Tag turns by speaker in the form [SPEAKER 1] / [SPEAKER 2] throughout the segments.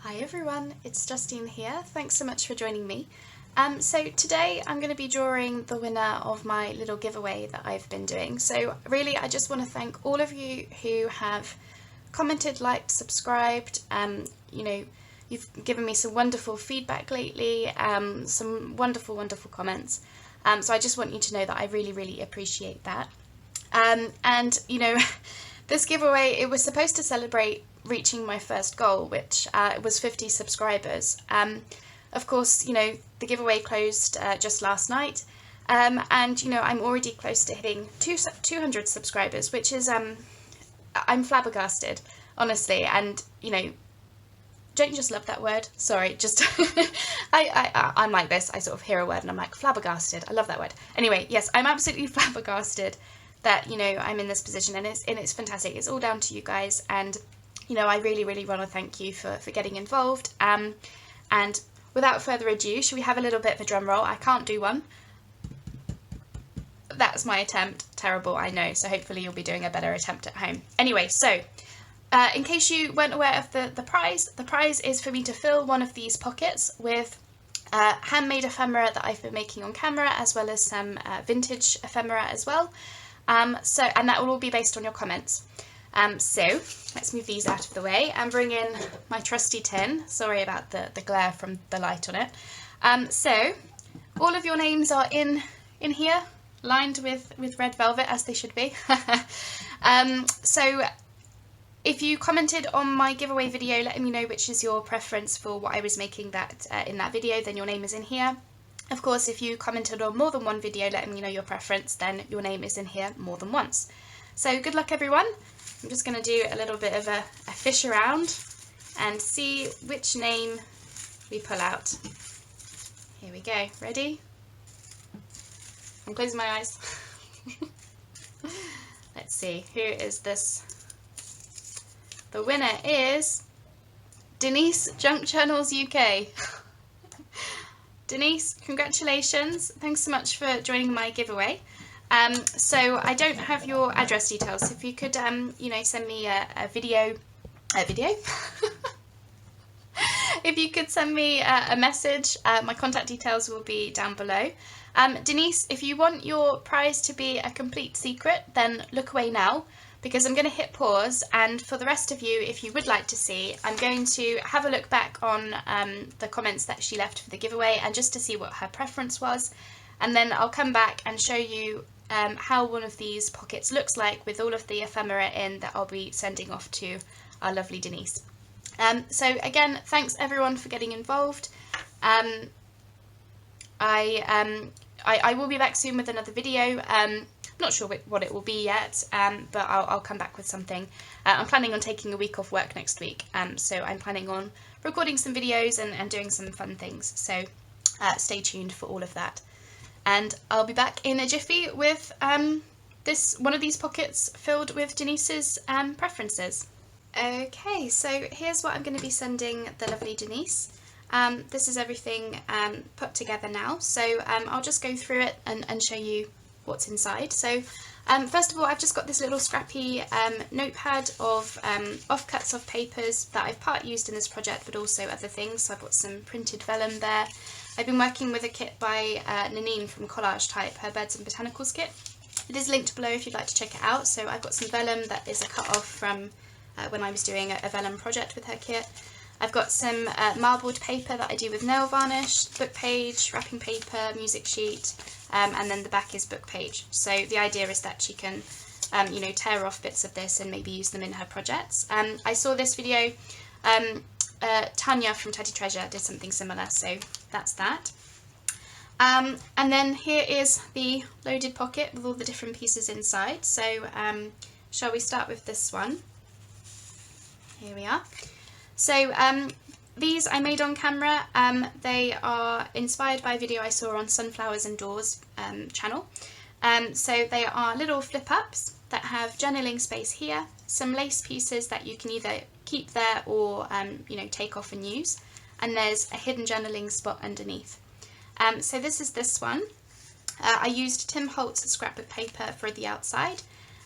[SPEAKER 1] Hi everyone, it's Justine here. Thanks so much for joining me. So today I'm going to be drawing the winner of my little giveaway that I've been doing. So really I just want to thank all of you who have commented, liked, subscribed. You've given me some wonderful feedback lately, some wonderful comments. So I just want you to know that I really appreciate that. This giveaway, it was supposed to celebrate reaching my first goal, which was 50 subscribers. Of course, the giveaway closed just last night, and I'm already close to hitting 200 subscribers, which is I'm flabbergasted, honestly. And don't you just love that word? Sorry, just I'm like this. I sort of hear a word and I'm like, flabbergasted. I love that word. Anyway, yes, I'm absolutely flabbergasted that I'm in this position, and it's fantastic. It's all down to you guys, and I really want to thank you for getting involved. And without further ado, should we have a little bit of a drum roll? I can't do one. That's my attempt. Terrible, I know. So hopefully you'll be doing a better attempt at home. Anyway, so in case you weren't aware of the prize is for me to fill one of these pockets with handmade ephemera that I've been making on camera, as well as some vintage ephemera as well. And that will all be based on your comments. So let's move these out of the way and bring in my trusty tin. Sorry about the glare from the light on it. So all of your names are in here, lined with red velvet, as they should be. So if you commented on my giveaway video letting me know which is your preference for what I was making in that video, then your name is in here. Of course, if you commented on more than one video letting me know your preference, then your name is in here more than once. So good luck everyone. I'm just going to do a little bit of a fish around and see which name we pull out. Here we go. Ready? I'm closing my eyes. Let's see. Who is this? The winner is Denise Junk Journals UK. Denise, congratulations. Thanks so much for joining my giveaway. So I don't have your address details. If you could, send me a video. If you could send me a message, my contact details will be down below. Denise, if you want your prize to be a complete secret, then look away now, because I'm going to hit pause, and for the rest of you, if you would like to see, I'm going to have a look back on the comments that she left for the giveaway, and just to see what her preference was, and then I'll come back and show you how one of these pockets looks like with all of the ephemera in that I'll be sending off to our lovely Denise. So again, thanks everyone for getting involved. I will be back soon with another video. Not sure what it will be yet, but I'll come back with something. I'm planning on taking a week off work next week, so I'm planning on recording some videos and doing some fun things, so stay tuned for all of that. And I'll be back in a jiffy with one of these pockets filled with Denise's preferences. Okay, so here's what I'm going to be sending the lovely Denise. This is everything put together now, so I'll just go through it and show you what's inside. So first of all, I've just got this little scrappy notepad of offcuts of papers that I've part used in this project, but also other things. So I've got some printed vellum there. I've been working with a kit by Nanine from Collage Type, her Birds and Botanicals kit. It is linked below if you'd like to check it out. So I've got some vellum that is a cut off from when I was doing a vellum project with her kit. I've got some marbled paper that I do with nail varnish, book page, wrapping paper, music sheet, and then the back is book page. So the idea is that she can, tear off bits of this and maybe use them in her projects. I saw this video, Tanya from Teddy Treasure did something similar, so that's that. And then here is the loaded pocket with all the different pieces inside. So shall we start with this one? Here we are. So these I made on camera. They are inspired by a video I saw on Sunflowers and Doors channel. So they are little flip-ups that have journaling space here, some lace pieces that you can either keep there or take off and use, and there's a hidden journaling spot underneath. So this is this one. I used Tim Holtz scrapbook paper for the outside,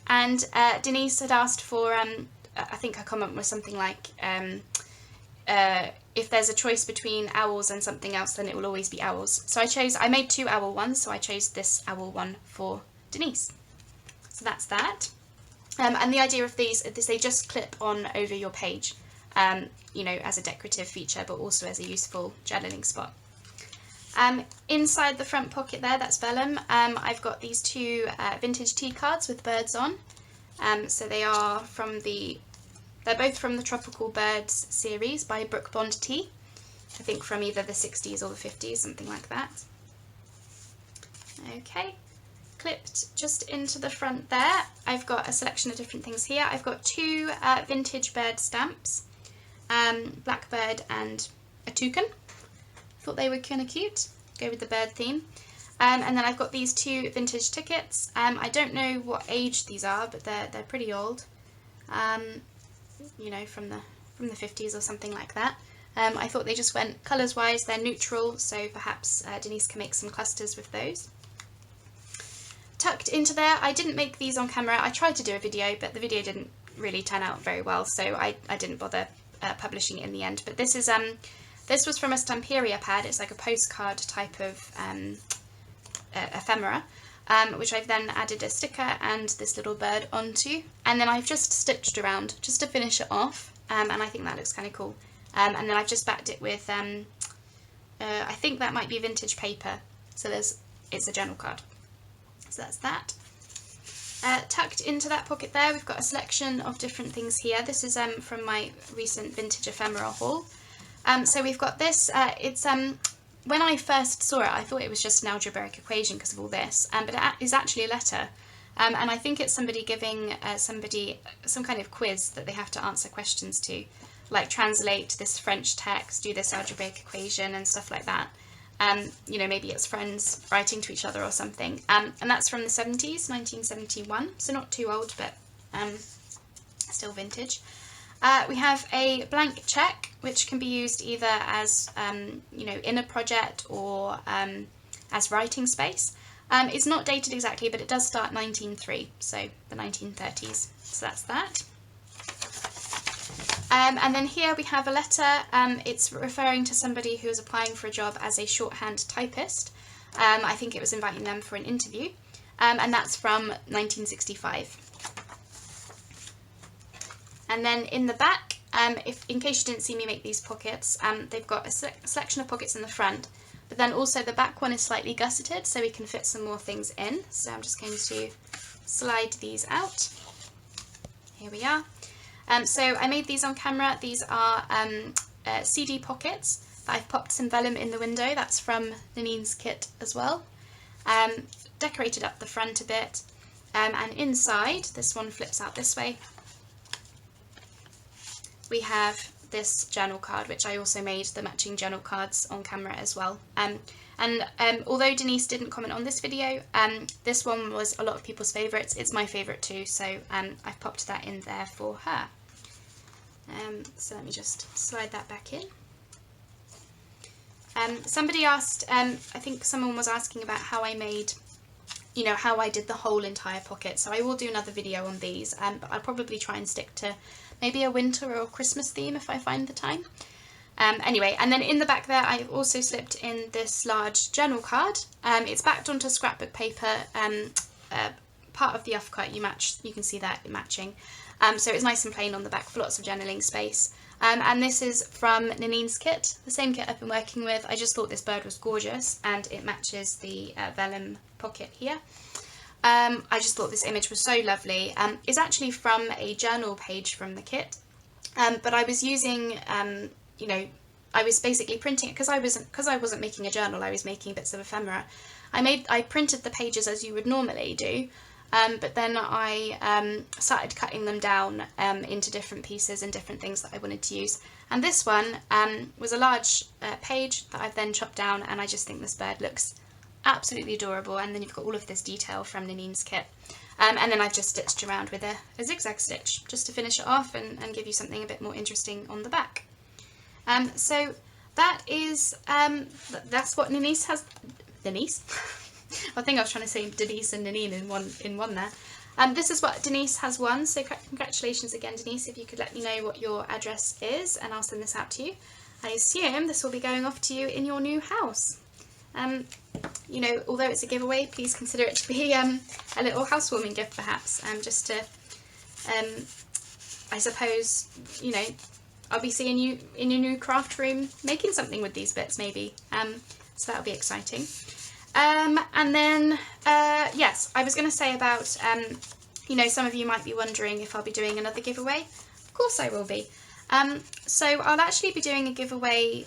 [SPEAKER 1] and Denise had asked for I think her comment was something like if there's a choice between owls and something else, then it will always be owls. So I made 2 owl ones, so I chose this owl one for Denise. So that's that. And the idea of these is they just clip on over your page, you know, as a decorative feature, but also as a useful journaling spot. Inside the front pocket there, that's vellum. I've got these 2 vintage tea cards with birds on. So they're both from the Tropical Birds series by Brooke Bond Tea. I think from either the 60s or the 50s, something like that. Okay, clipped just into the front there. I've got a selection of different things here. I've got 2 vintage bird stamps, blackbird and a toucan. Thought they were kind of cute, go with the bird theme. And then I've got these 2 vintage tickets. I don't know what age these are, but they're pretty old. You know, from the 50s or something like that. I thought they just went colours wise, they're neutral, so perhaps Denise can make some clusters with those. Tucked into there, I didn't make these on camera. I tried to do a video, but the video didn't really turn out very well, so I didn't bother publishing it in the end. But this is this was from a Stamperia pad. It's like a postcard type of ephemera. Which I've then added a sticker and this little bird onto, and then I've just stitched around just to finish it off, and I think that looks kind of cool. And then I've just backed it with, I think that might be vintage paper, so it's a journal card. So that's that. Tucked into that pocket there, we've got a selection of different things here. This is from my recent vintage ephemera haul. So we've got this, it's when I first saw it, I thought it was just an algebraic equation because of all this, but it is actually a letter. And I think it's somebody giving somebody some kind of quiz that they have to answer questions to, like translate this French text, do this algebraic equation and stuff like that. You know, maybe it's friends writing to each other or something. And that's from the 70s, 1971, so not too old, but still vintage. We have a blank check, which can be used either as, you know, in a project or as writing space. It's not dated exactly, but it does start 1903, so the 1930s. So that's that. And then here we have a letter. It's referring to somebody who is applying for a job as a shorthand typist. I think it was inviting them for an interview, and that's from 1965. And then in the back, in case you didn't see me make these pockets, they've got a selection of pockets in the front, but then also the back one is slightly gusseted, so we can fit some more things in. So I'm just going to slide these out. Here we are. So I made these on camera. These are CD pockets that I've popped some vellum in the window. That's from Nanine's kit as well. Decorated up the front a bit, and inside, this one flips out this way. We have this journal card, which I also made the matching journal cards on camera as well. And although Denise didn't comment on this video, this one was a lot of people's favourites. It's my favourite too, so I've popped that in there for her. So let me just slide that back in. Somebody asked, I think someone was asking about how I made, you know, how I did the whole entire pocket. So I will do another video on these, but I'll probably try and stick to maybe a winter or Christmas theme if I find the time. Anyway, and then in the back there, I've also slipped in this large journal card. It's backed onto scrapbook paper. Part of the offcut you can see that matching. So it's nice and plain on the back for lots of journaling space. And this is from Nanine's kit, the same kit I've been working with. I just thought this bird was gorgeous and it matches the vellum pocket here. I just thought this image was so lovely. It's actually from a journal page from the kit, but I was using, you know, I was basically printing it because I wasn't making a journal. I was making bits of ephemera. I printed the pages as you would normally do, but then I started cutting them down into different pieces and different things that I wanted to use. And this one was a large page that I've then chopped down, and I just think this bird looks absolutely adorable. And then you've got all of this detail from Nanine's kit, and then I've just stitched around with a zigzag stitch just to finish it off and give you something a bit more interesting on the back. So that is that's what Denise has. Denise? I think I was trying to say Denise and Nanine in one there. This is what Denise has won, so congratulations again, Denise. If you could let me know what your address is and I'll send this out to you. I assume this will be going off to you in your new house. You know, although it's a giveaway, please consider it to be a little housewarming gift perhaps, just to, I suppose, you know, I'll be seeing you in your new craft room making something with these bits maybe, so that'll be exciting. And then, yes, I was going to say about, you know, some of you might be wondering if I'll be doing another giveaway. Of course I will be. So I'll actually be doing a giveaway,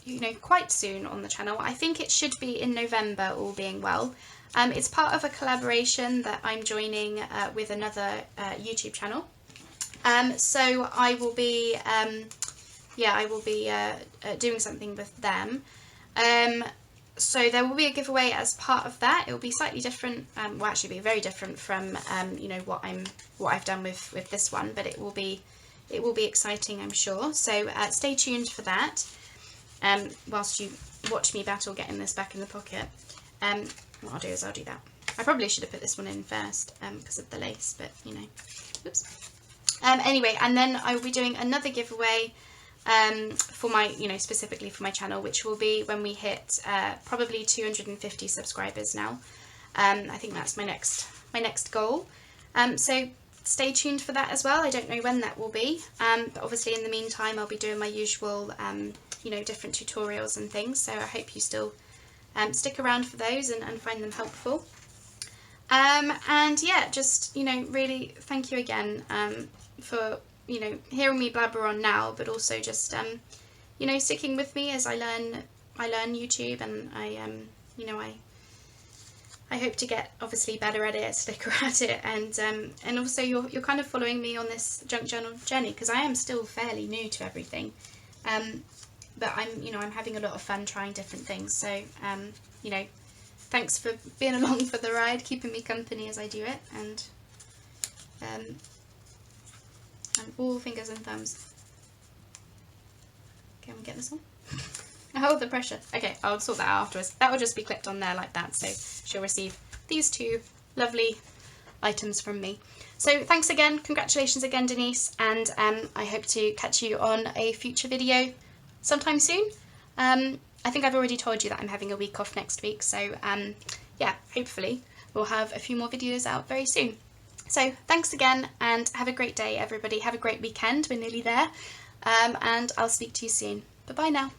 [SPEAKER 1] you know, quite soon on the channel. I think it should be in November, all being well. It's part of a collaboration that I'm joining with another YouTube channel. So I will be, yeah, I will be doing something with them. So there will be a giveaway as part of that. It will be slightly different, well actually be very different from you know, what I've done with this one, but it will be exciting, I'm sure. So stay tuned for that. Whilst you watch me battle getting this back in the pocket. What I'll do is I'll do that. I probably should have put this one in first because of the lace, but you know, oops. Anyway, and then I will be doing another giveaway for my, you know, specifically for my channel, which will be when we hit probably 250 subscribers now. I think that's my next goal. So stay tuned for that as well. I don't know when that will be, but obviously in the meantime I'll be doing my usual, you know, different tutorials and things. So I hope you still stick around for those and find them helpful. And yeah, just, you know, really thank you again for, you know, hearing me blabber on now, but also just, you know, sticking with me as I learn YouTube, and I, you know, I hope to get obviously better at it, slicker at it, and also you're kind of following me on this junk journal journey, because I am still fairly new to everything, but I'm having a lot of fun trying different things. So you know, thanks for being along for the ride, keeping me company as I do it, and all fingers and thumbs. Can we get this on? Oh, the pressure. Okay, I'll sort that out afterwards. That will just be clipped on there like that, so she'll receive these two lovely items from me. So thanks again, congratulations again, Denise, and I hope to catch you on a future video sometime soon. I think I've already told you that I'm having a week off next week, so yeah, hopefully we'll have a few more videos out very soon. So thanks again, and have a great day, everybody. Have a great weekend. We're nearly there, and I'll speak to you soon. Bye-bye now.